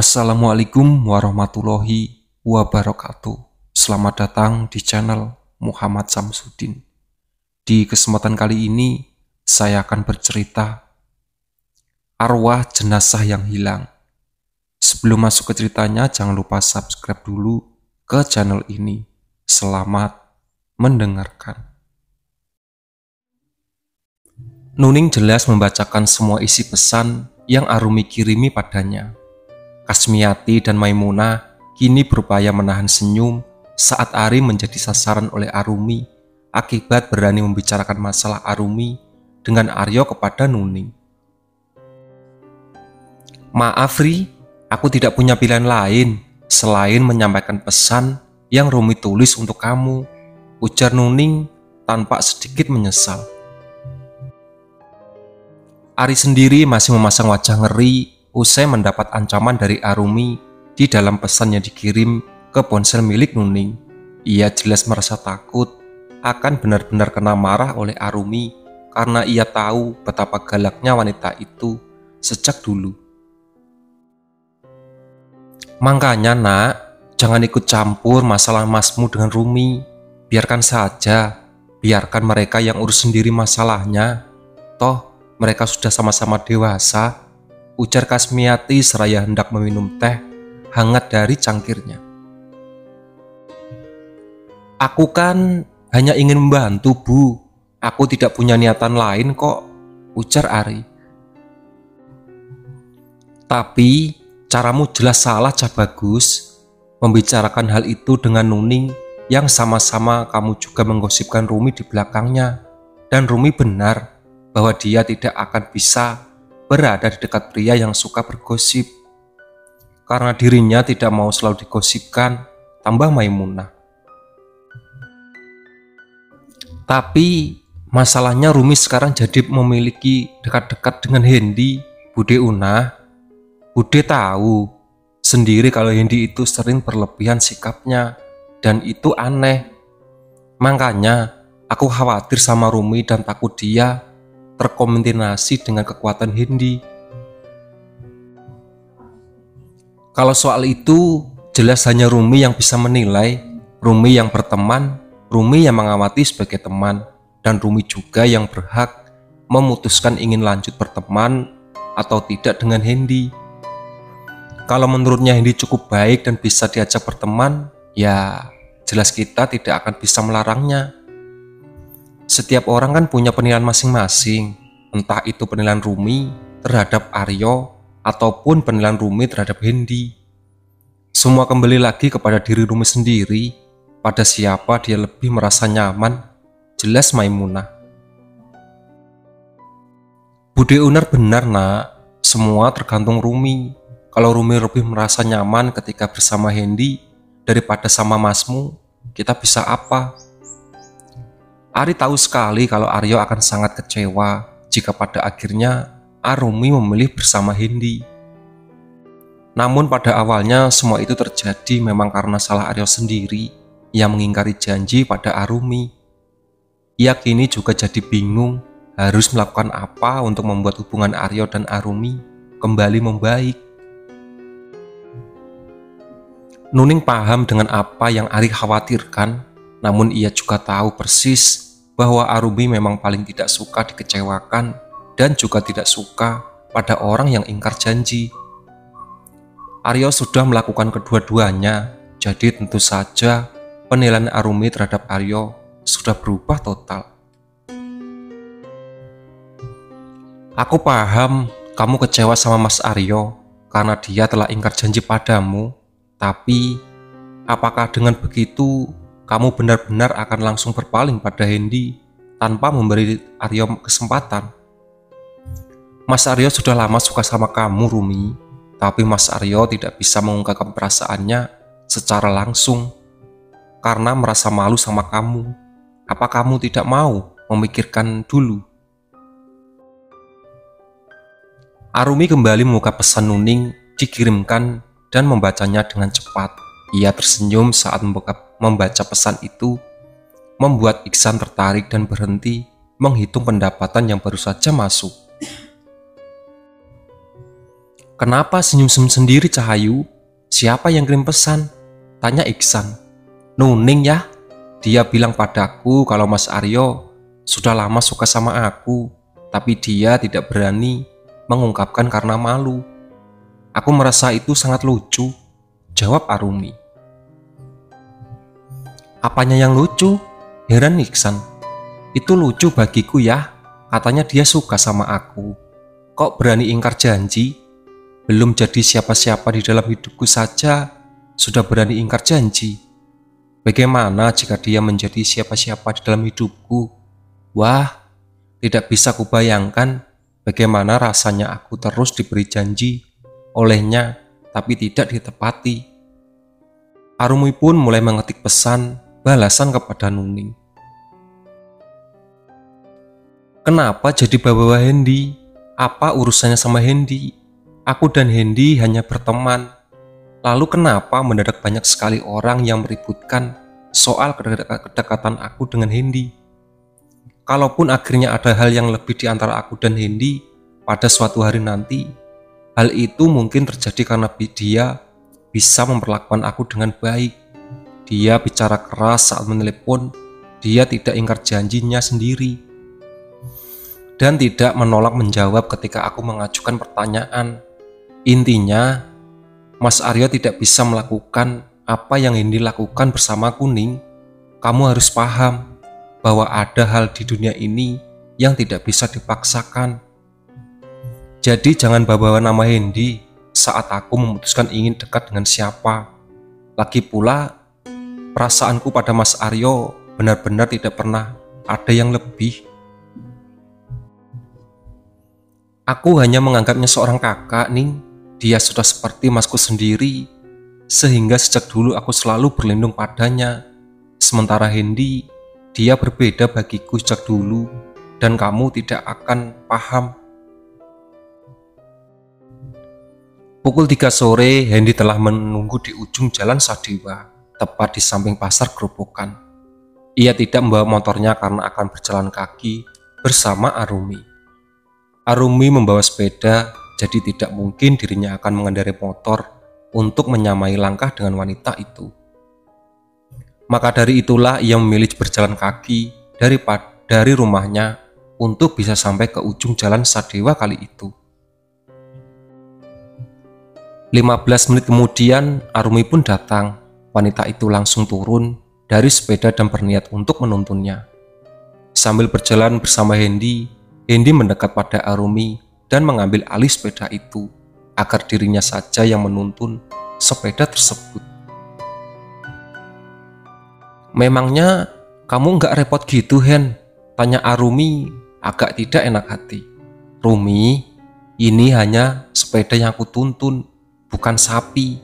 Assalamualaikum warahmatullahi wabarakatuh. Selamat datang di channel Muhammad Samsudin. Di kesempatan kali ini, saya akan bercerita arwah jenazah yang hilang. Sebelum masuk ke ceritanya, jangan lupa subscribe dulu ke channel ini. Selamat mendengarkan. Nuning jelas membacakan semua isi pesan yang Arumi kirimi padanya. Kasmiati dan Maimunah kini berupaya menahan senyum saat Ari menjadi sasaran oleh Arumi akibat berani membicarakan masalah Arumi dengan Aryo kepada Nuning. Maaf Ri, aku tidak punya pilihan lain selain menyampaikan pesan yang Rumi tulis untuk kamu, ujar Nuning tanpa sedikit menyesal. Ari sendiri masih memasang wajah ngeri usai mendapat ancaman dari Arumi di dalam pesan yang dikirim ke ponsel milik Nuning. Ia jelas merasa takut akan benar-benar kena marah oleh Arumi karena ia tahu betapa galaknya wanita itu sejak dulu. Makanya nak, jangan ikut campur masalah masmu dengan Rumi. Biarkan saja, biarkan mereka yang urus sendiri masalahnya. Toh mereka sudah sama-sama dewasa, ujar Kasmiati seraya hendak meminum teh hangat dari cangkirnya. Aku kan hanya ingin membantu Bu, aku tidak punya niatan lain kok, ujar Ari. Tapi caramu jelas salah Cah Bagus, membicarakan hal itu dengan Nuning yang sama-sama kamu juga menggosipkan Rumi di belakangnya. Dan Rumi benar bahwa dia tidak akan bisa berada di dekat pria yang suka bergosip, karena dirinya tidak mau selalu digosipkan, tambah Maimunah. Tapi masalahnya Rumi sekarang jadi memiliki dekat-dekat dengan Hendy, Bude Una. Bude tahu sendiri kalau Hendy itu sering berlebihan sikapnya, dan itu aneh. Makanya aku khawatir sama Rumi dan takut dia terkombinasi dengan kekuatan Hendy. Kalau soal itu, jelas hanya Rumi yang bisa menilai, Rumi yang berteman, Rumi yang mengamati sebagai teman, dan Rumi juga yang berhak memutuskan ingin lanjut berteman atau tidak dengan Hendy. Kalau menurutnya Hendy cukup baik dan bisa diajak berteman, ya jelas kita tidak akan bisa melarangnya. Setiap orang kan punya penilaian masing-masing, entah itu penilaian Rumi terhadap Aryo ataupun penilaian Rumi terhadap Hendy. Semua kembali lagi kepada diri Rumi sendiri, pada siapa dia lebih merasa nyaman, jelas Maimunah. Bude Unar benar nak, semua tergantung Rumi. Kalau Rumi lebih merasa nyaman ketika bersama Hendy daripada sama masmu, kita bisa apa? Ari tahu sekali kalau Aryo akan sangat kecewa jika pada akhirnya Arumi memilih bersama Hendy. Namun pada awalnya semua itu terjadi memang karena salah Aryo sendiri yang mengingkari janji pada Arumi. Ia kini juga jadi bingung harus melakukan apa untuk membuat hubungan Aryo dan Arumi kembali membaik. Nuning paham dengan apa yang Ari khawatirkan, namun ia juga tahu persis bahwa Arumi memang paling tidak suka dikecewakan dan juga tidak suka pada orang yang ingkar janji. Aryo sudah melakukan kedua-duanya, jadi tentu saja penilaian Arumi terhadap Aryo sudah berubah total. Aku paham kamu kecewa sama Mas Aryo karena dia telah ingkar janji padamu, tapi apakah dengan begitu kamu benar-benar akan langsung berpaling pada Hendy tanpa memberi Aryo kesempatan? Mas Aryo sudah lama suka sama kamu Rumi, tapi Mas Aryo tidak bisa mengungkapkan perasaannya secara langsung karena merasa malu sama kamu. Apa kamu tidak mau memikirkan dulu? Arumi kembali membuka pesan Nuning dikirimkan dan membacanya dengan cepat. Ia tersenyum saat membaca pesan itu, membuat Iksan tertarik dan berhenti menghitung pendapatan yang baru saja masuk. "Kenapa senyum-senyum sendiri, Cahayu? Siapa yang kirim pesan?" tanya Iksan. "Nuning ya. Dia bilang padaku kalau Mas Aryo sudah lama suka sama aku, tapi dia tidak berani mengungkapkan karena malu. Aku merasa itu sangat lucu," jawab Arumi. "Apanya yang lucu?" heran Iksan. "Itu lucu bagiku ya, katanya dia suka sama aku. Kok berani ingkar janji? Belum jadi siapa-siapa di dalam hidupku saja sudah berani ingkar janji. Bagaimana jika dia menjadi siapa-siapa di dalam hidupku? Wah, tidak bisa kubayangkan bagaimana rasanya aku terus diberi janji olehnya tapi tidak ditepati." Arumi pun mulai mengetik pesan balasan kepada Nuning. "Kenapa jadi bawa-bawa Hendy? Apa urusannya sama Hendy? Aku dan Hendy hanya berteman. Lalu kenapa mendadak banyak sekali orang yang meributkan soal kedekatan aku dengan Hendy? Kalaupun akhirnya ada hal yang lebih di antara aku dan Hendy pada suatu hari nanti, hal itu mungkin terjadi karena dia bisa memperlakukan aku dengan baik. Dia bicara keras saat menelepon, dia tidak ingkar janjinya sendiri, dan tidak menolak menjawab ketika aku mengajukan pertanyaan. Intinya, Mas Aryo tidak bisa melakukan apa yang Hendy lakukan bersama Kuning. Kamu harus paham bahwa ada hal di dunia ini yang tidak bisa dipaksakan. Jadi jangan bawa nama Hendy saat aku memutuskan ingin dekat dengan siapa. Lagi pula, perasaanku pada Mas Aryo benar-benar tidak pernah ada yang lebih. Aku hanya menganggapnya seorang kakak, Ning. Dia sudah seperti masku sendiri, sehingga sejak dulu aku selalu berlindung padanya. Sementara Hendy, dia berbeda bagiku sejak dulu, dan kamu tidak akan paham." Pukul 3 sore, Hendy telah menunggu di ujung jalan Sadewa, tepat di samping pasar Gerobokan. Ia tidak membawa motornya karena akan berjalan kaki bersama Arumi. Arumi membawa sepeda, jadi tidak mungkin dirinya akan mengendarai motor untuk menyamai langkah dengan wanita itu. Maka dari itulah ia memilih berjalan kaki dari rumahnya untuk bisa sampai ke ujung jalan Sadewa kali itu. 15 menit kemudian Arumi pun datang. Wanita itu langsung turun dari sepeda dan berniat untuk menuntunnya. Sambil berjalan bersama Hendy, Hendy mendekat pada Arumi dan mengambil alih sepeda itu agar dirinya saja yang menuntun sepeda tersebut. "Memangnya kamu nggak repot gitu, Hen?" tanya Arumi agak tidak enak hati. "Rumi, ini hanya sepeda yang aku tuntun, bukan sapi.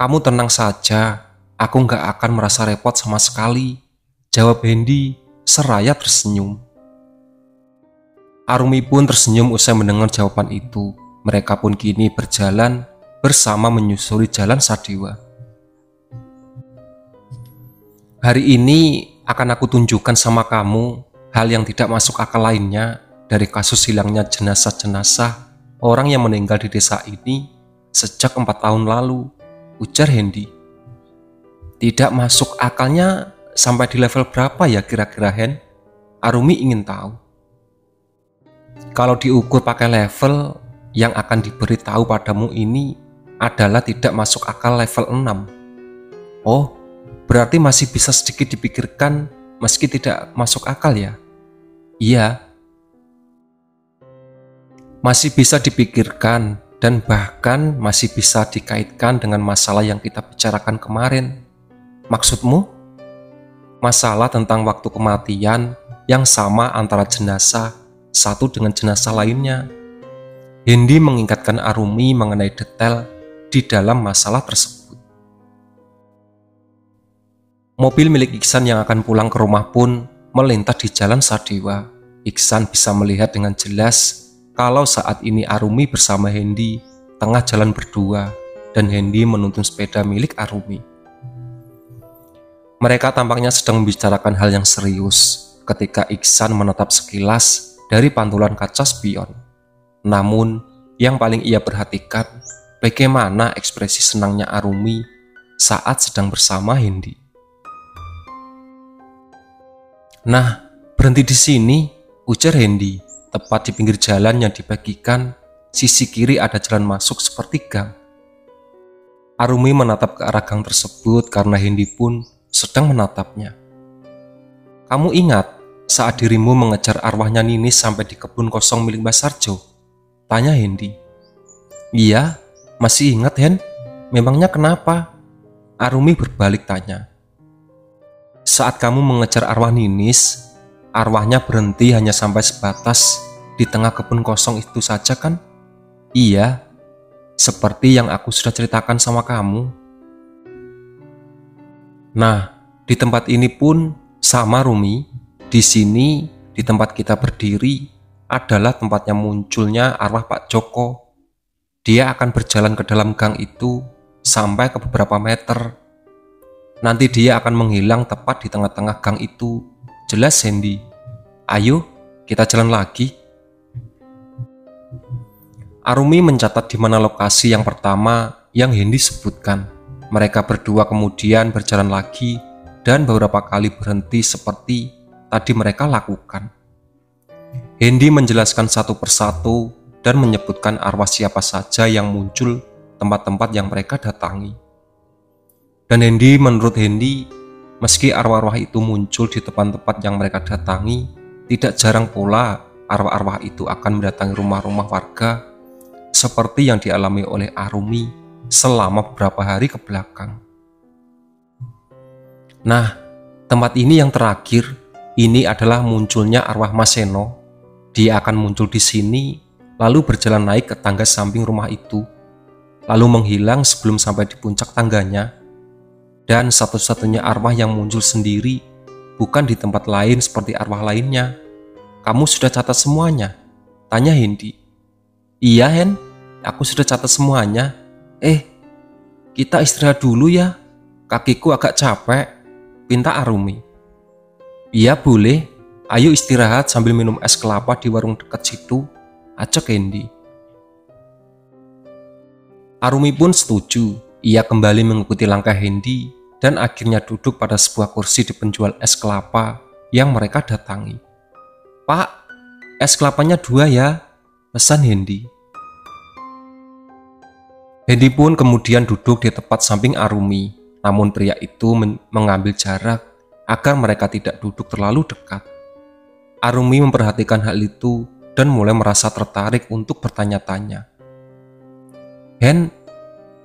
Kamu tenang saja, aku nggak akan merasa repot sama sekali," jawab Hendy seraya tersenyum. Arumi pun tersenyum usai mendengar jawaban itu. Mereka pun kini berjalan bersama menyusuri jalan Sadewa. "Hari ini akan aku tunjukkan sama kamu hal yang tidak masuk akal lainnya dari kasus hilangnya jenazah-jenazah orang yang meninggal di desa ini sejak 4 tahun lalu," ujar Hendy. "Tidak masuk akalnya sampai di level berapa ya kira-kira, Hen?" Arumi ingin tahu. "Kalau diukur pakai level, yang akan diberitahu padamu ini adalah tidak masuk akal level 6. Oh, berarti masih bisa sedikit dipikirkan meski tidak masuk akal ya?" "Iya, masih bisa dipikirkan dan bahkan masih bisa dikaitkan dengan masalah yang kita bicarakan kemarin." "Maksudmu?" "Masalah tentang waktu kematian yang sama antara jenazah satu dengan jenazah lainnya." Hendy mengingatkan Arumi mengenai detail di dalam masalah tersebut. Mobil milik Iksan yang akan pulang ke rumah pun melintas di jalan Sadewa. Iksan bisa melihat dengan jelas kalau saat ini Arumi bersama Hendy tengah jalan berdua dan Hendy menuntun sepeda milik Arumi. Mereka tampaknya sedang membicarakan hal yang serius ketika Iksan menatap sekilas dari pantulan kaca spion. Namun, Yang paling ia perhatikan bagaimana ekspresi senangnya Arumi saat sedang bersama Hendy. "Nah, berhenti di sini," ujar Hendy, tepat di pinggir jalan yang dibagikan. Sisi kiri ada jalan masuk seperti gang. Arumi menatap ke arah gang tersebut karena Hendy pun sedang menatapnya. "Kamu ingat saat dirimu mengejar arwahnya Ninis sampai di kebun kosong milik Mbak Sarjo?" tanya Hendy. "Iya, masih ingat, Hen. Memangnya kenapa?" Arumi berbalik tanya. "Saat kamu mengejar arwah Ninis, arwahnya berhenti hanya sampai sebatas di tengah kebun kosong itu saja kan?" "Iya, seperti yang aku sudah ceritakan sama kamu." "Nah, di tempat ini pun sama, Rumi. Di sini, di tempat kita berdiri, adalah tempatnya munculnya arwah Pak Joko. Dia akan berjalan ke dalam gang itu sampai ke beberapa meter. Nanti dia akan menghilang tepat di tengah-tengah gang itu. Jelas, Hendy? Ayo, kita jalan lagi." Arumi mencatat di mana lokasi yang pertama yang Hendy sebutkan. Mereka berdua kemudian berjalan lagi dan beberapa kali berhenti seperti tadi mereka lakukan. Hendy menjelaskan satu persatu dan menyebutkan arwah siapa saja yang muncul tempat-tempat yang mereka datangi. Dan menurut Hendy, meski arwah-arwah itu muncul di tempat-tempat yang mereka datangi, tidak jarang pula arwah-arwah itu akan mendatangi rumah-rumah warga seperti yang dialami oleh Arumi selama beberapa hari ke belakang. Nah, tempat ini yang terakhir, ini adalah munculnya arwah Mas Seno. Dia akan muncul di sini, lalu berjalan naik ke tangga samping rumah itu, lalu menghilang sebelum sampai di puncak tangganya. Dan satu-satunya arwah yang muncul sendiri, bukan di tempat lain seperti arwah lainnya. Kamu sudah catat semuanya? Tanya Hendy. Iya, Hen, aku sudah catat semuanya. Kita istirahat dulu ya, kakiku agak capek, pinta Arumi. Iya boleh, ayo istirahat sambil minum es kelapa di warung dekat situ, ajak Hendy. Arumi pun setuju. Ia kembali mengikuti langkah Hendy dan akhirnya duduk pada sebuah kursi di penjual es kelapa yang mereka datangi. "Pak, es kelapanya 2 ya," pesan Hendy. Hendy pun kemudian duduk di tempat samping Arumi, namun pria itu mengambil jarak agar mereka tidak duduk terlalu dekat. Arumi memperhatikan hal itu dan mulai merasa tertarik untuk bertanya-tanya. "Hen,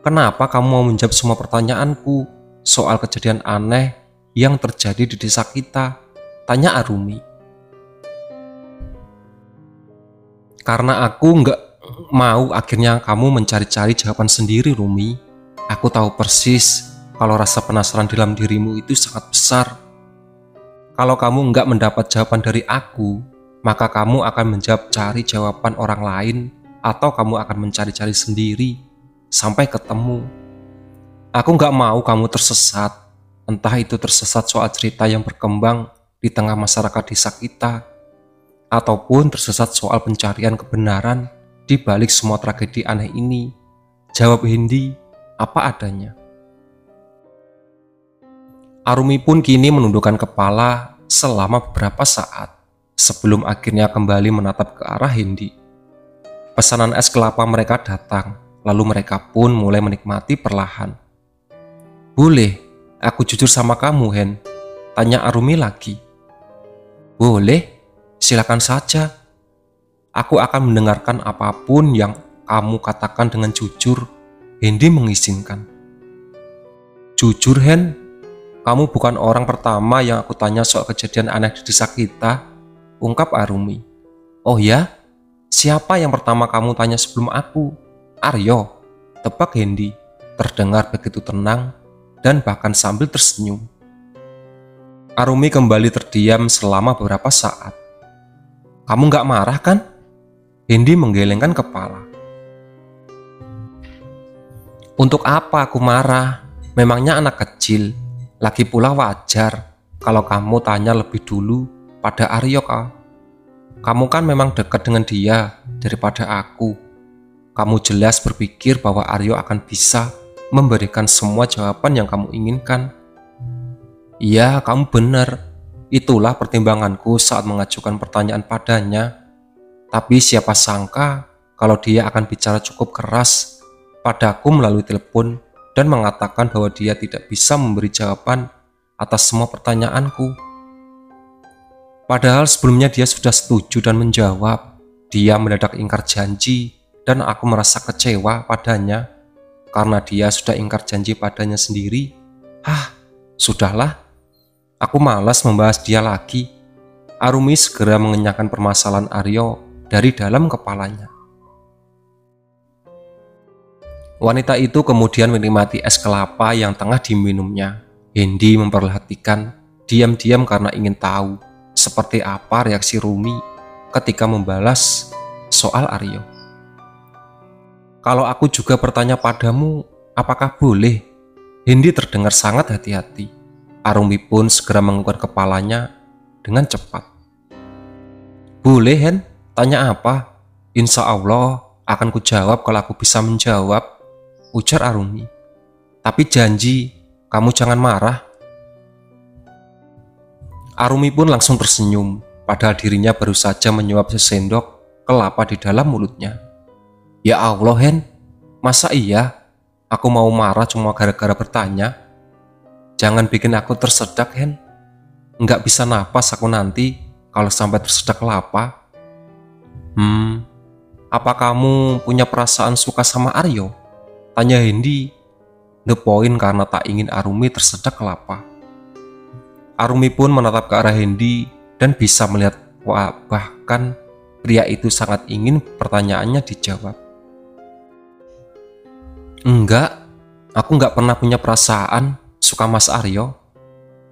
kenapa kamu mau menjawab semua pertanyaanku soal kejadian aneh yang terjadi di desa kita?" tanya Arumi. "Karena aku nggak mau akhirnya kamu mencari-cari jawaban sendiri, Rumi. Aku tahu persis kalau rasa penasaran dalam dirimu itu sangat besar. Kalau kamu nggak mendapat jawaban dari aku, maka kamu akan menjawab cari jawaban orang lain atau kamu akan mencari-cari sendiri sampai ketemu. Aku nggak mau kamu tersesat, entah itu tersesat soal cerita yang berkembang di tengah masyarakat desa kita, ataupun tersesat soal pencarian kebenaran di balik semua tragedi aneh ini. Jawab Hendy apa adanya." Arumi pun kini menundukkan kepala selama beberapa saat sebelum akhirnya kembali menatap ke arah Hendy. Pesanan es kelapa mereka datang, lalu mereka pun mulai menikmati perlahan. "Boleh aku jujur sama kamu, Hen?" tanya Arumi lagi. "Boleh, silakan saja. Aku akan mendengarkan apapun yang kamu katakan dengan jujur," Hendy mengizinkan. "Jujur, Hen, kamu bukan orang pertama yang aku tanya soal kejadian aneh di desa kita," ungkap Arumi. "Oh ya? Siapa yang pertama kamu tanya sebelum aku?" "Aryo," tebak Hendy, terdengar begitu tenang dan bahkan sambil tersenyum. Arumi kembali terdiam selama beberapa saat. "Kamu nggak marah kan?" Hendy menggelengkan kepala. "Untuk apa aku marah? Memangnya anak kecil. Lagi pula wajar kalau kamu tanya lebih dulu pada Aryo. Kamu kan memang dekat dengan dia daripada aku." Kamu jelas berpikir bahwa Aryo akan bisa memberikan semua jawaban yang kamu inginkan. Iya, kamu benar. Itulah pertimbanganku saat mengajukan pertanyaan padanya. Tapi siapa sangka kalau dia akan bicara cukup keras padaku melalui telepon dan mengatakan bahwa dia tidak bisa memberi jawaban atas semua pertanyaanku. Padahal sebelumnya dia sudah setuju dan menjawab. Dia mendadak ingkar janji dan aku merasa kecewa padanya karena dia sudah ingkar janji padanya sendiri. Sudahlah. Aku malas membahas dia lagi. Arumi segera mengenyahkan permasalahan Aryo dari dalam kepalanya. Wanita itu kemudian menikmati es kelapa yang tengah diminumnya. Hendy memperhatikan diam-diam karena ingin tahu seperti apa reaksi Rumi ketika membalas soal Aryo. Kalau aku juga bertanya padamu, apakah boleh? Hendy terdengar sangat hati-hati. Arumi pun segera menganggukkan kepalanya dengan cepat. Boleh, Hen? Tanya apa? Insya Allah akan kujawab kalau aku bisa menjawab, ujar Arumi. Tapi janji, kamu jangan marah. Arumi pun langsung tersenyum, padahal dirinya baru saja menyuap sesendok kelapa di dalam mulutnya. Ya Allah, Hen, masa iya aku mau marah cuma gara-gara bertanya? Jangan bikin aku tersedak, Hen. Nggak bisa napas aku nanti kalau sampai tersedak kelapa. Apa kamu punya perasaan suka sama Aryo? Tanya Hendy. The point karena tak ingin Arumi tersedak kelapa. Arumi pun menatap ke arah Hendy dan bisa melihat bahkan pria itu sangat ingin pertanyaannya dijawab. Enggak, aku nggak pernah punya perasaan suka Mas Aryo.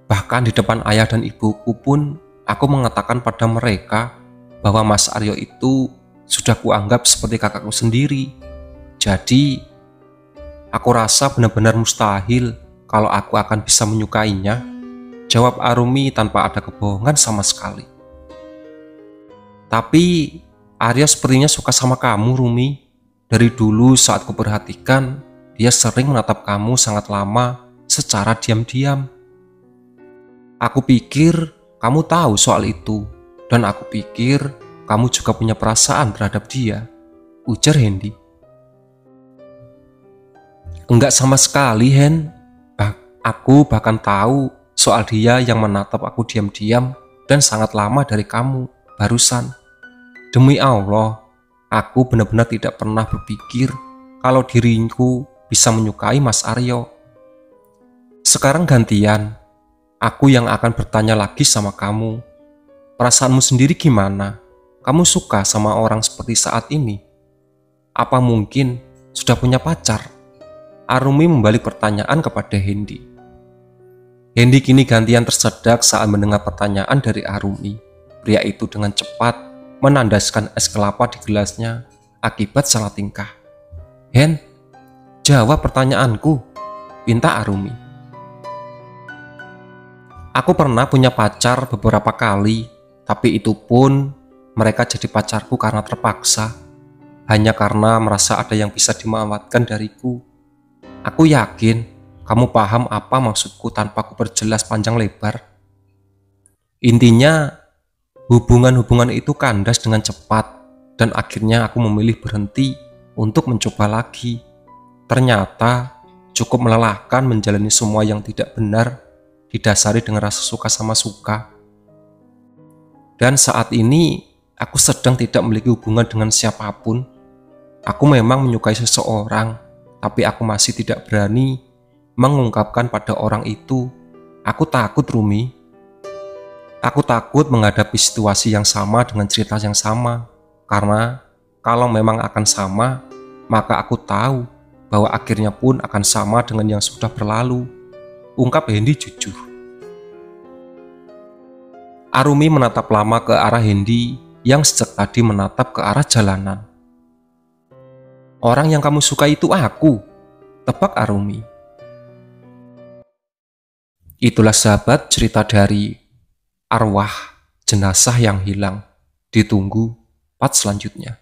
Bahkan di depan ayah dan ibuku pun aku mengatakan pada mereka bahwa Mas Aryo itu sudah kuanggap seperti kakakku sendiri. Jadi, aku rasa benar-benar mustahil kalau aku akan bisa menyukainya, jawab Arumi tanpa ada kebohongan sama sekali. Tapi, Aryo sepertinya suka sama kamu, Rumi. Dari dulu saat kuperhatikan, dia sering menatap kamu sangat lama secara diam-diam. Aku pikir kamu tahu soal itu, dan aku pikir kamu juga punya perasaan terhadap dia, ujar Hendy. Enggak sama sekali, Hen. Aku bahkan tahu soal dia yang menatap aku diam-diam dan sangat lama dari kamu barusan. Demi Allah, aku benar-benar tidak pernah berpikir kalau diriku bisa menyukai Mas Aryo. Sekarang gantian, aku yang akan bertanya lagi sama kamu. Perasaanmu sendiri gimana? Kamu suka sama orang seperti saat ini? Apa mungkin sudah punya pacar? Arumi membalik pertanyaan kepada Hendy. Hendy kini gantian tersedak saat mendengar pertanyaan dari Arumi. Pria itu dengan cepat menandaskan es kelapa di gelasnya akibat salah tingkah. Hen, jawab pertanyaanku, pinta Arumi. Aku pernah punya pacar beberapa kali, tapi itu pun mereka jadi pacarku karena terpaksa, hanya karena merasa ada yang bisa dimanfaatkan dariku. Aku yakin kamu paham apa maksudku tanpa aku perjelas panjang lebar. Intinya, hubungan-hubungan itu kandas dengan cepat, dan akhirnya aku memilih berhenti untuk mencoba lagi. Ternyata cukup melelahkan menjalani semua yang tidak benar, didasari dengan rasa suka sama suka. Dan saat ini, aku sedang tidak memiliki hubungan dengan siapapun. Aku memang menyukai seseorang, tapi aku masih tidak berani mengungkapkan pada orang itu. Aku takut, Rumi. Aku takut menghadapi situasi yang sama dengan cerita yang sama. Karena kalau memang akan sama, maka aku tahu bahwa akhirnya pun akan sama dengan yang sudah berlalu, ungkap Hendy jujur. Arumi menatap lama ke arah Hendy yang sejak tadi menatap ke arah jalanan. Orang yang kamu suka itu aku, tebak Arumi. Itulah sahabat cerita dari Arwah Jenazah yang Hilang. Ditunggu part selanjutnya.